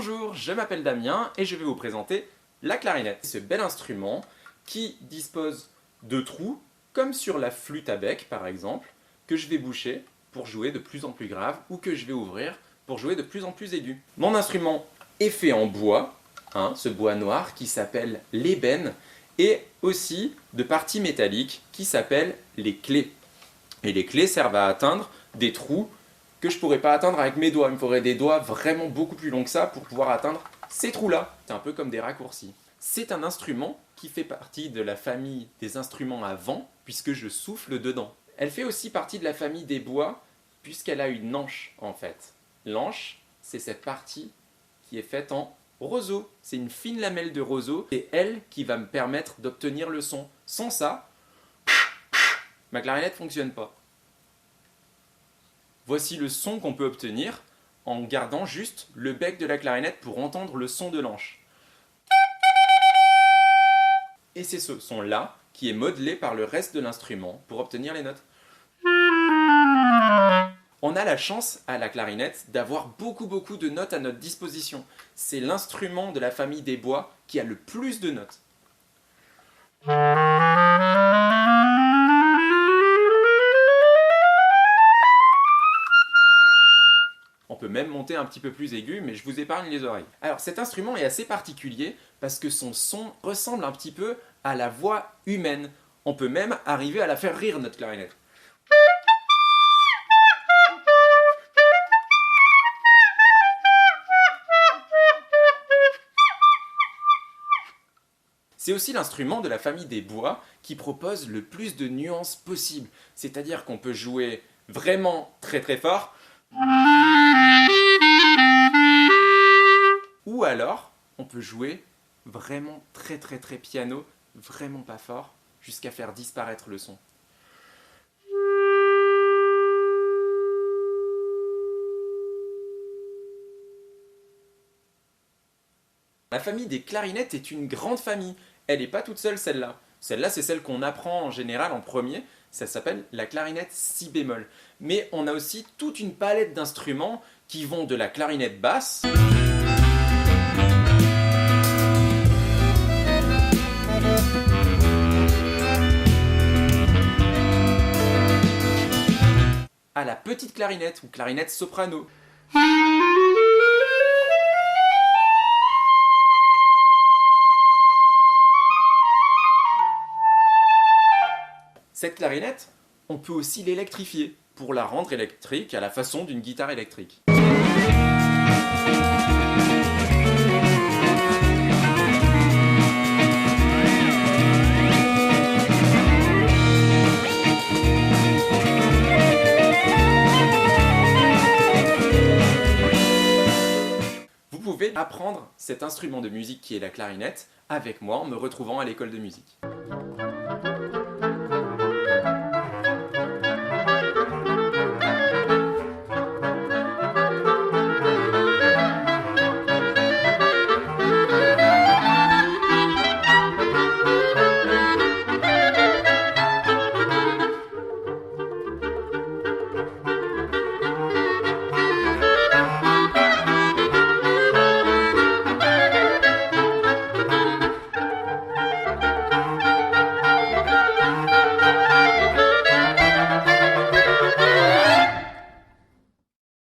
Bonjour, je m'appelle Damien et je vais vous présenter la clarinette. Ce bel instrument qui dispose de trous, comme sur la flûte à bec par exemple, que je vais boucher pour jouer de plus en plus grave ou que je vais ouvrir pour jouer de plus en plus aigu. Mon instrument est fait en bois, ce bois noir qui s'appelle l'ébène, et aussi de parties métalliques qui s'appellent les clés. Et les clés servent à atteindre des trous que je ne pourrais pas atteindre avec mes doigts. Il me faudrait des doigts vraiment beaucoup plus longs que ça pour pouvoir atteindre ces trous-là. C'est un peu comme des raccourcis. C'est un instrument qui fait partie de la famille des instruments à vent, puisque je souffle dedans. Elle fait aussi partie de la famille des bois, puisqu'elle a une anche en fait. L'anche, c'est cette partie qui est faite en roseau. C'est une fine lamelle de roseau, c'est elle qui va me permettre d'obtenir le son. Sans ça, ma clarinette ne fonctionne pas. Voici le son qu'on peut obtenir en gardant juste le bec de la clarinette pour entendre le son de l'anche. Et c'est ce son-là qui est modelé par le reste de l'instrument pour obtenir les notes. On a la chance à la clarinette d'avoir beaucoup de notes à notre disposition. C'est l'instrument de la famille des bois qui a le plus de notes. On peut même monter un petit peu plus aigu, mais je vous épargne les oreilles. Alors cet instrument est assez particulier parce que son son ressemble un petit peu à la voix humaine. On peut même arriver à la faire rire, notre clarinette. C'est aussi l'instrument de la famille des bois qui propose le plus de nuances possibles. C'est-à-dire qu'on peut jouer vraiment très fort, ou alors on peut jouer vraiment très piano, vraiment pas fort, jusqu'à faire disparaître le son. La famille des clarinettes est une grande famille. Elle n'est pas toute seule, celle-là. Celle-là, c'est celle qu'on apprend en général en premier. Ça s'appelle la clarinette si bémol. Mais on a aussi toute une palette d'instruments qui vont de la clarinette basse à la petite clarinette ou clarinette soprano. Cette clarinette, on peut aussi l'électrifier pour la rendre électrique à la façon d'une guitare électrique. Vous pouvez apprendre cet instrument de musique qui est la clarinette avec moi en me retrouvant à l'école de musique.